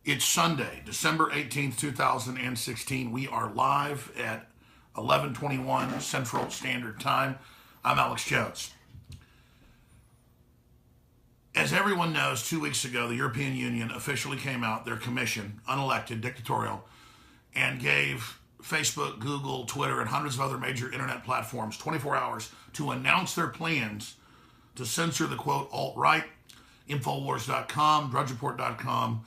It's Sunday, December 18th, 2016. We are live at 11:21 Central Standard Time. I'm Alex Jones. As everyone knows, 2 weeks ago, the European Union officially came out, their commission, unelected, dictatorial, and gave Facebook, Google, Twitter, and hundreds of other major internet platforms 24 hours to announce their plans to censor the, quote, alt-right. Infowars.com, drudgereport.com,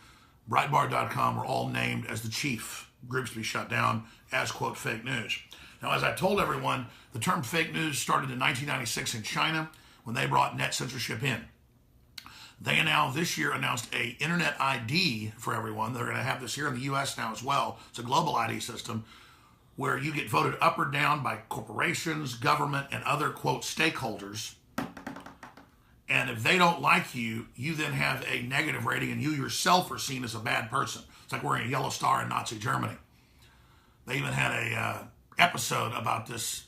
Breitbart.com were all named as the chief groups to be shut down as, quote, fake news. Now, as I told everyone, the term fake news started in 1996 in China when they brought net censorship in. They now, this year, announced a internet ID for everyone. They're going to have this here in the U.S. now as well. It's a global ID system where you get voted up or down by corporations, government, and other, quote, stakeholders. And if they don't like you, you then have a negative rating, and you yourself are seen as a bad person. It's like wearing a yellow star in Nazi Germany. They even had a episode about this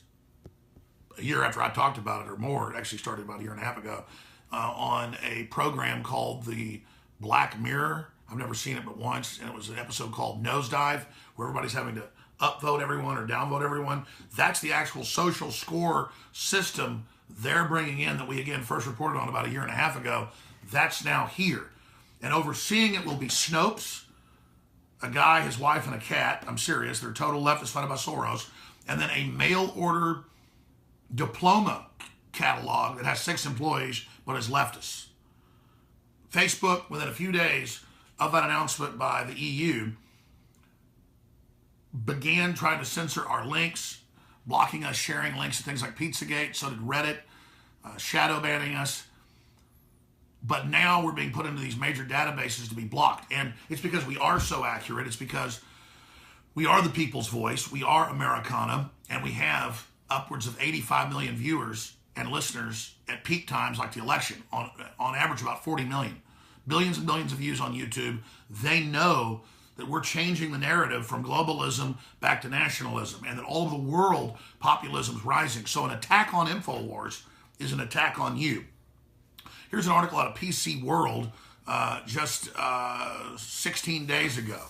a year after I talked about it, or more. It actually started about a year and a half ago, on a program called the Black Mirror. I've never seen it but once, and it was an episode called Nosedive, where everybody's having to upvote everyone or downvote everyone. That's the actual social score system they're bringing in that we, again, first reported on about a year and a half ago. That's now here. And overseeing it will be Snopes, a guy, his wife, and a cat. I'm serious. They're total leftist funded by Soros. And then a mail order diploma catalog that has 6 employees but is leftist. Facebook, within a few days of that announcement by the EU, began trying to censor our links, blocking us sharing links to things like Pizzagate. So did Reddit, shadow banning us. But now we're being put into these major databases to be blocked. And it's because we are so accurate. It's because we are the people's voice. We are Americana. And we have upwards of 85 million viewers and listeners at peak times like the election. On average, about 40 million. Billions and billions of views on YouTube. They know that we're changing the narrative from globalism back to nationalism, and that all over the world, populism is rising. So an attack on Infowars is an attack on you. Here's an article out of PC World just 16 days ago.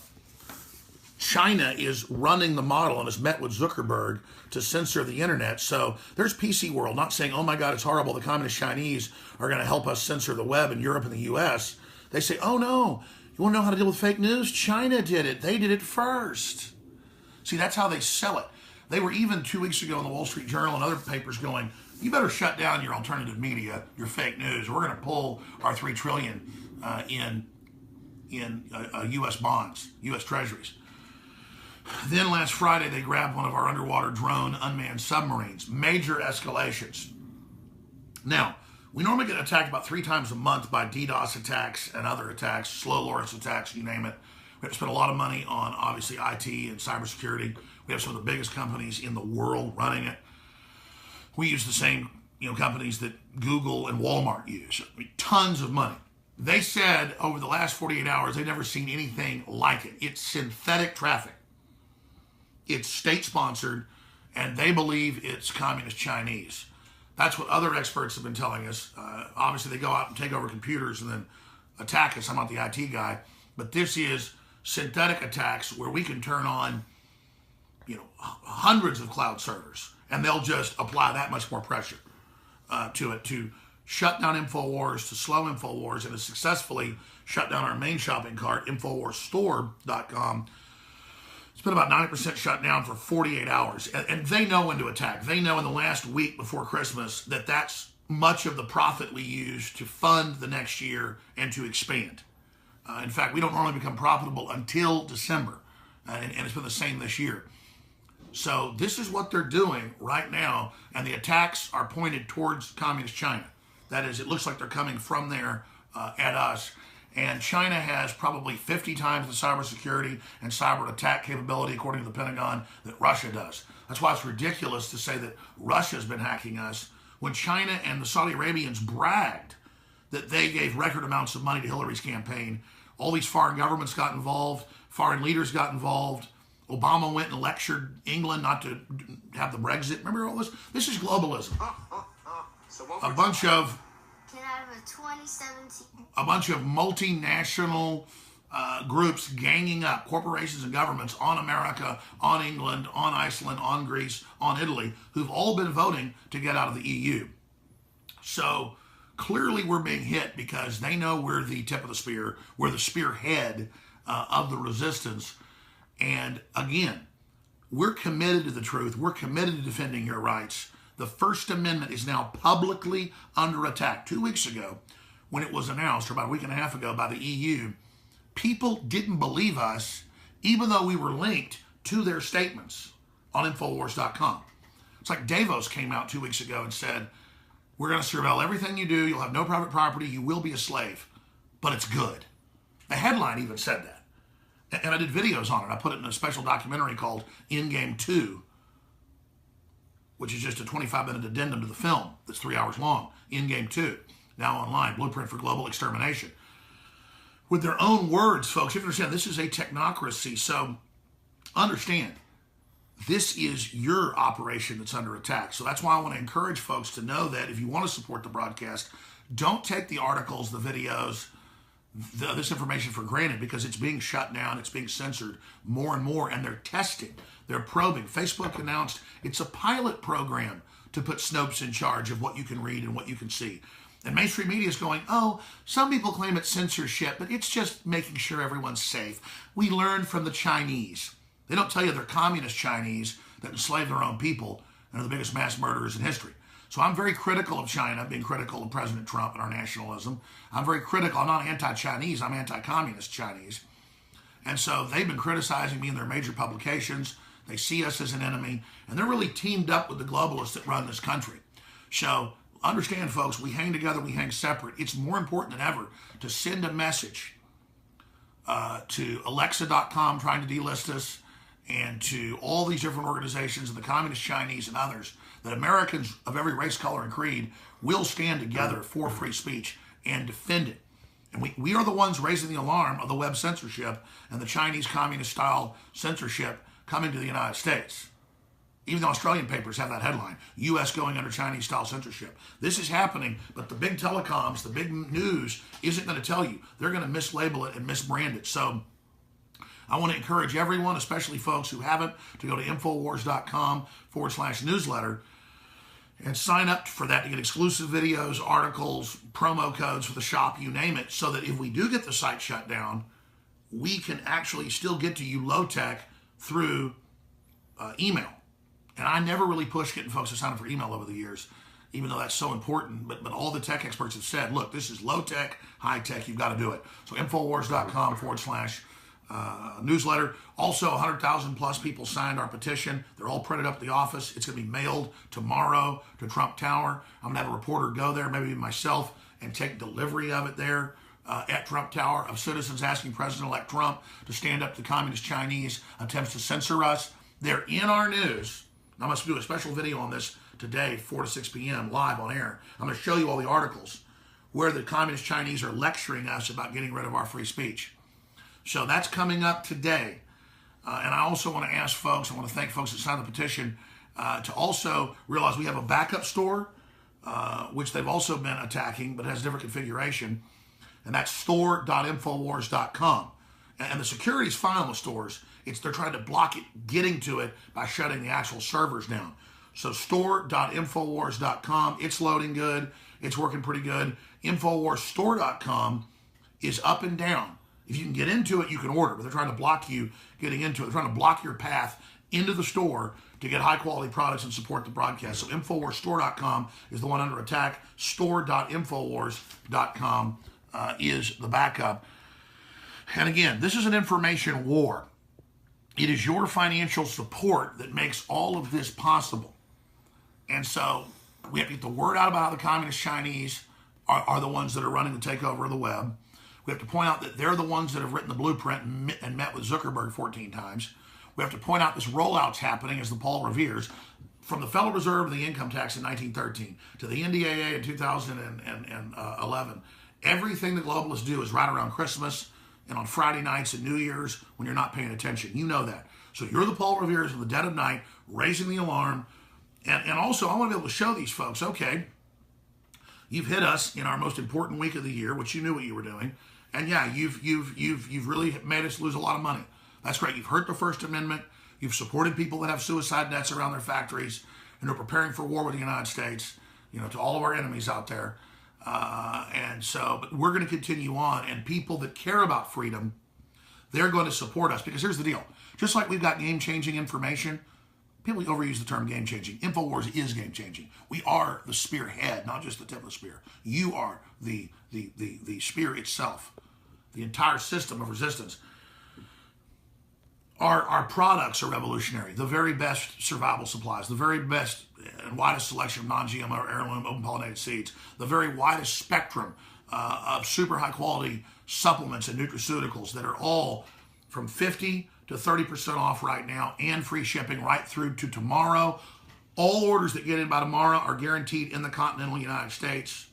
China is running the model and has met with Zuckerberg to censor the internet. So there's PC World, not saying, oh my God, it's horrible, the communist Chinese are going to help us censor the web in Europe and the US. They say, oh no, you want to know how to deal with fake news? China did it. They did it first. See, that's how they sell it. They were even 2 weeks ago in the Wall Street Journal and other papers going, you better shut down your alternative media, your fake news. We're going to pull our $3 trillion in U.S. bonds, U.S. treasuries. Then last Friday, they grabbed one of our underwater drone unmanned submarines. Major escalations. Now, we normally get attacked about 3 times a month by DDoS attacks and other attacks, slow Lawrence attacks, you name it. We have to spend a lot of money on, obviously, IT and cybersecurity. We have some of the biggest companies in the world running it. We use the same companies that Google and Walmart use. I mean, tons of money. They said over the last 48 hours, they've never seen anything like it. It's synthetic traffic. It's state-sponsored, and they believe it's communist Chinese. That's what other experts have been telling us. Obviously, they go out and take over computers and then attack us. I'm not the IT guy. But this is synthetic attacks where we can turn on, hundreds of cloud servers, and they'll just apply that much more pressure to it to shut down Infowars, to slow Infowars, and to successfully shut down our main shopping cart, InfowarsStore.com. It's been about 90% shut down for 48 hours. And they know when to attack. They know in the last week before Christmas that that's much of the profit we use to fund the next year and to expand. In fact, we don't normally become profitable until December. And it's been the same this year. So this is what they're doing right now. And the attacks are pointed towards communist China. That is, it looks like they're coming from there at us. And China has probably 50 times the cybersecurity and cyber attack capability, according to the Pentagon, that Russia does. That's why it's ridiculous to say that Russia's been hacking us when China and the Saudi Arabians bragged that they gave record amounts of money to Hillary's campaign. All these foreign governments got involved. Foreign leaders got involved. Obama went and lectured England not to have the Brexit. Remember all this? This is globalism. A bunch of 2017. A bunch of multinational groups ganging up, corporations and governments on America, on England, on Iceland, on Greece, on Italy, who've all been voting to get out of the EU. So clearly we're being hit because they know we're the tip of the spear, we're the spearhead of the resistance. And again, we're committed to the truth. We're committed to defending your rights. The First Amendment is now publicly under attack. 2 weeks ago, when it was announced, or about a week and a half ago by the EU, people didn't believe us, even though we were linked to their statements on Infowars.com. It's like Davos came out 2 weeks ago and said, we're going to surveil everything you do. You'll have no private property. You will be a slave, but it's good. The headline even said that. And I did videos on it. I put it in a special documentary called Endgame 2, which is just a 25-minute addendum to the film that's 3 hours long. Endgame 2, now online, Blueprint for Global Extermination. With their own words, folks, you have to understand, this is a technocracy. So understand, this is your operation that's under attack. So that's why I want to encourage folks to know that if you want to support the broadcast, don't take the articles, the videos, this information for granted, because it's being shut down, it's being censored more and more, and they're testing, they're probing. Facebook announced it's a pilot program to put Snopes in charge of what you can read and what you can see. And mainstream media is going, oh, some people claim it's censorship, but it's just making sure everyone's safe. We learned from the Chinese. They don't tell you they're communist Chinese that enslave their own people and are the biggest mass murderers in history. So I'm very critical of China, being critical of President Trump and our nationalism. I'm very critical. I'm not anti-Chinese. I'm anti-communist Chinese. And so they've been criticizing me in their major publications. They see us as an enemy, and they're really teamed up with the globalists that run this country. So understand, folks, we hang together, we hang separate. It's more important than ever to send a message to Alexa.com trying to delist us, and to all these different organizations and the communist Chinese and others, that Americans of every race, color, and creed will stand together for free speech and defend it. And we are the ones raising the alarm of the web censorship and the Chinese communist-style censorship coming to the United States. Even the Australian papers have that headline, U.S. going under Chinese-style censorship. This is happening, but the big telecoms, the big news isn't going to tell you. They're going to mislabel it and misbrand it. So I want to encourage everyone, especially folks who haven't, to go to Infowars.com/newsletter and sign up for that to get exclusive videos, articles, promo codes for the shop, you name it, so that if we do get the site shut down, we can actually still get to you low-tech through email. And I never really pushed getting folks to sign up for email over the years, even though that's so important. But all the tech experts have said, look, this is low-tech, high-tech, you've got to do it. So Infowars.com/newsletter. Also, 100,000 plus people signed our petition. They're all printed up at the office. It's going to be mailed tomorrow to Trump Tower. I'm going to have a reporter go there, maybe myself, and take delivery of it there at Trump Tower, of citizens asking President-elect Trump to stand up to communist Chinese attempts to censor us. They're in our news. I'm going to do a special video on this today, 4 to 6 p.m., live on air. I'm going to show you all the articles where the communist Chinese are lecturing us about getting rid of our free speech. So that's coming up today. And I also want to ask folks, I want to thank folks that signed the petition, to also realize we have a backup store, which they've also been attacking, but has a different configuration. And that's store.infowars.com. And the security is fine on the stores. They're trying to block it, getting to it by shutting the actual servers down. So store.infowars.com, it's loading good. It's working pretty good. Infowarsstore.com is up and down. If you can get into it, you can order, but they're trying to block you getting into it. They're trying to block your path into the store to get high-quality products and support the broadcast. So Infowarsstore.com is the one under attack. Store.infowars.com is the backup. And again, this is an information war. It is your financial support that makes all of this possible. And so we have to get the word out about how the communist Chinese are the ones that are running the takeover of the web. We have to point out that they're the ones that have written the blueprint and met with Zuckerberg 14 times. We have to point out this rollout's happening as the Paul Revere's, from the Federal Reserve and the income tax in 1913 to the NDAA in 2011. Everything the globalists do is right around Christmas and on Friday nights and New Year's when you're not paying attention. You know that. So you're the Paul Revere's in the dead of night, raising the alarm. And also, I want to be able to show these folks, okay, You've hit us in our most important week of the year, which you knew what you were doing. And yeah, you've really made us lose a lot of money. That's great. You've hurt the First Amendment. You've supported people that have suicide nets around their factories and are preparing for war with the United States, to all of our enemies out there. But we're going to continue on. And people that care about freedom, they're going to support us. Because here's the deal. Just like we've got game-changing information, people overuse the term game-changing. Infowars is game-changing. We are the spearhead, not just the tip of the spear. You are the spear itself, the entire system of resistance. Our products are revolutionary. The very best survival supplies, the very best and widest selection of non-GMO or heirloom open pollinated seeds, the very widest spectrum of super high quality supplements and nutraceuticals that are all from 50 to 30% off right now and free shipping right through to tomorrow. All orders that get in by tomorrow are guaranteed in the continental United States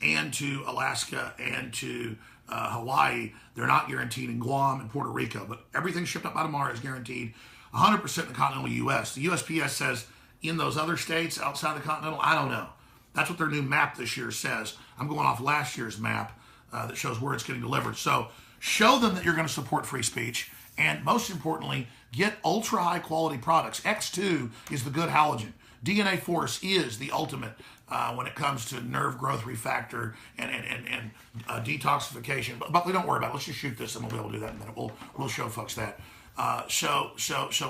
and to Alaska and to Hawaii. They're not guaranteed in Guam and Puerto Rico, but everything shipped up by tomorrow is guaranteed 100% in the continental U.S. The USPS says in those other states outside the continental, I don't know. That's what their new map this year says. I'm going off last year's map that shows where it's getting delivered. So show them that you're going to support free speech. And most importantly, get ultra high quality products. X2 is the good halogen. DNA Force is the ultimate when it comes to nerve growth refactor and detoxification. But Buckley, don't worry about it. Let's just shoot this and we'll be able to do that in a minute. We'll show folks that. So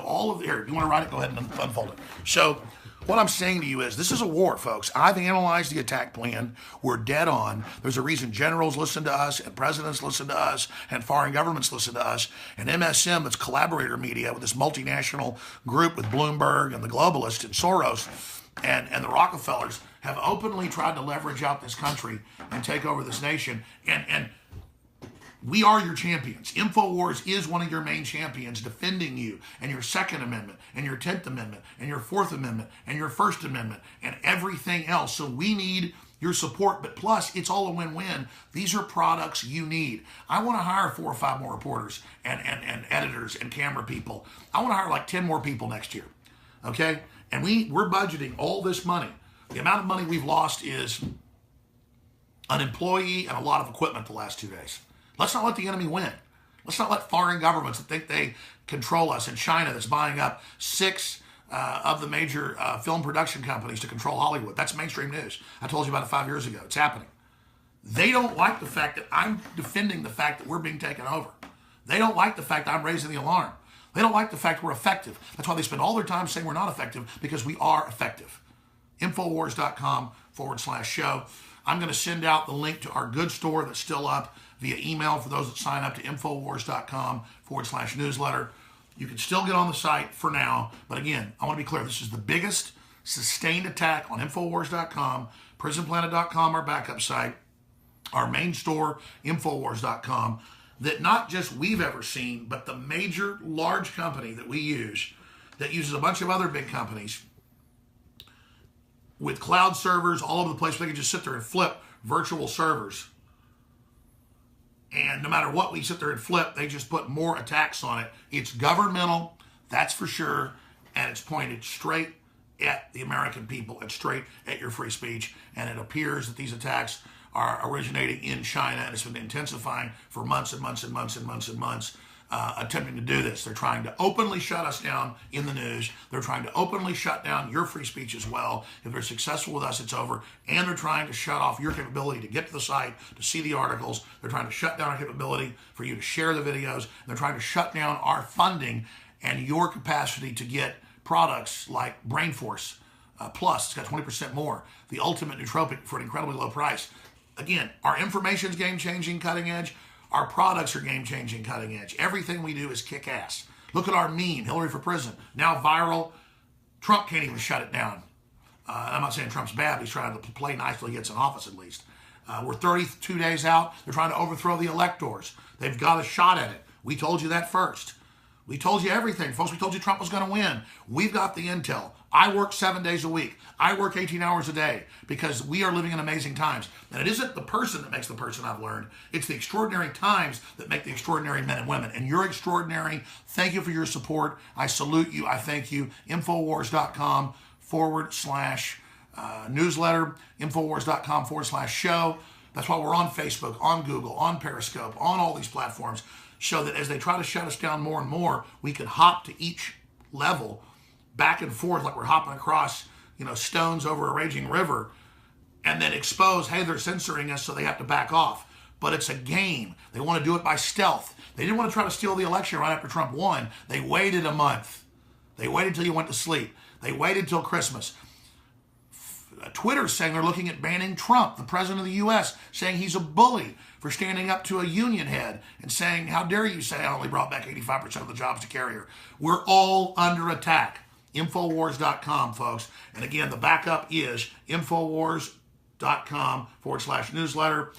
all of the, here, you want to write it? Go ahead and unfold it. So what I'm saying to you is this is a war, folks. I've analyzed the attack plan. We're dead on. There's a reason generals listen to us and presidents listen to us and foreign governments listen to us. And MSM, that's collaborator media with this multinational group with Bloomberg and the globalists and Soros and the Rockefellers have openly tried to leverage out this country and take over this nation. And we are your champions. Infowars is one of your main champions defending you and your Second Amendment and your 10th Amendment and your Fourth Amendment and your First Amendment and everything else. So we need your support, but plus it's all a win-win. These are products you need. I want to hire 4 or 5 more reporters and editors and camera people. I want to hire like 10 more people next year, okay? And we're budgeting all this money. The amount of money we've lost is an employee and a lot of equipment the last 2 days. Let's not let the enemy win. Let's not let foreign governments that think they control us, and China that's buying up 6 of the major film production companies to control Hollywood. That's mainstream news. I told you about it 5 years ago. It's happening. They don't like the fact that I'm defending the fact that we're being taken over. They don't like the fact that I'm raising the alarm. They don't like the fact we're effective. That's why they spend all their time saying we're not effective, because we are effective. Infowars.com/show. I'm going to send out the link to our good store that's still up via email for those that sign up to Infowars.com/newsletter. You can still get on the site for now. But again, I want to be clear. This is the biggest sustained attack on Infowars.com, PrisonPlanet.com, our backup site, our main store, Infowars.com, that not just we've ever seen, but the major large company that we use, that uses a bunch of other big companies with cloud servers all over the place. They can just sit there and flip virtual servers. And no matter what we sit there and flip, they just put more attacks on it. It's governmental, that's for sure, and it's pointed straight at the American people and straight at your free speech. And it appears that these attacks are originating in China, and it's been intensifying for months and months and months and months and months, attempting to do this. They're trying to openly shut us down in the news. They're trying to openly shut down your free speech as well. If they're successful with us, it's over. And they're trying to shut off your capability to get to the site, to see the articles. They're trying to shut down our capability for you to share the videos. They're trying to shut down our funding and your capacity to get products like Brain Force Plus. It's got 20% more. The ultimate nootropic for an incredibly low price. Again, our information is game-changing, cutting edge. Our products are game-changing, cutting edge. Everything we do is kick-ass. Look at our meme, Hillary for Prison. Now viral. Trump can't even shut it down. I'm not saying Trump's bad, but he's trying to play nice till he gets in office at least. We're 32 days out. They're trying to overthrow the electors. They've got a shot at it. We told you that first. We told you everything, folks. We told you Trump was going to win. We've got the intel. I work 7 days a week. I work 18 hours a day because we are living in amazing times. And it isn't the person that makes the person, I've learned. It's the extraordinary times that make the extraordinary men and women. And you're extraordinary. Thank you for your support. I salute you. I thank you. Infowars.com/. newsletter, Infowars.com/show. That's why we're on Facebook, on Google, on Periscope, on all these platforms, so that as they try to shut us down more and more, we can hop to each level back and forth like we're hopping across, stones over a raging river, and then expose, hey, they're censoring us, so they have to back off. But it's a game. They want to do it by stealth. They didn't want to try to steal the election right after Trump won. They waited a month. They waited till you went to sleep. They waited till Christmas. Twitter's saying they're looking at banning Trump, the president of the U.S., saying he's a bully for standing up to a union head and saying, how dare you say I only brought back 85% of the jobs to Carrier. We're all under attack. Infowars.com, folks. And again, the backup is Infowars.com/newsletter,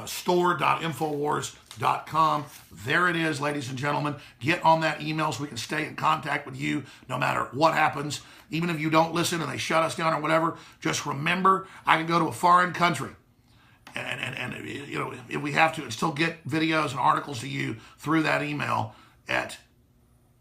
store.infowars.com. There it is, ladies and gentlemen. Get on that email so we can stay in contact with you no matter what happens. Even if you don't listen and they shut us down or whatever, just remember, I can go to a foreign country and if we have to, and still get videos and articles to you through that email at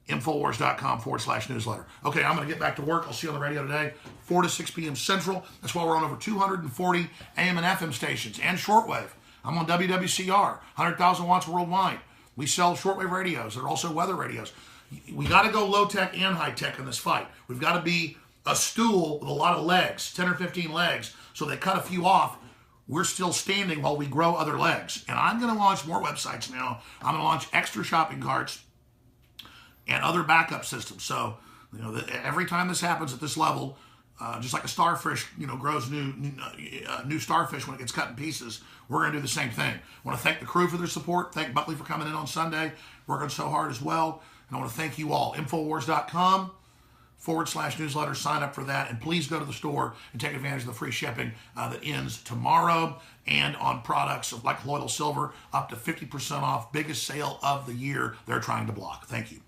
Infowars.com/newsletter. Okay, I'm going to get back to work. I'll see you on the radio today, 4 to 6 p.m. Central. That's why we're on over 240 AM and FM stations and shortwave. I'm on WWCR, 100,000 watts worldwide. We sell shortwave radios. They're also weather radios. We got to go low-tech and high-tech in this fight. We've got to be a stool with a lot of legs, 10 or 15 legs, so they cut a few off. We're still standing while we grow other legs. And I'm going to launch more websites now. I'm going to launch extra shopping carts and other backup systems. So, every time this happens at this level, just like a starfish, grows new starfish when it gets cut in pieces, we're going to do the same thing. I want to thank the crew for their support. Thank Buckley for coming in on Sunday, working so hard as well. And I want to thank you all. Infowars.com/newsletter. Sign up for that. And please go to the store and take advantage of the free shipping that ends tomorrow. And on products like Loyal Silver, up to 50% off. Biggest sale of the year they're trying to block. Thank you.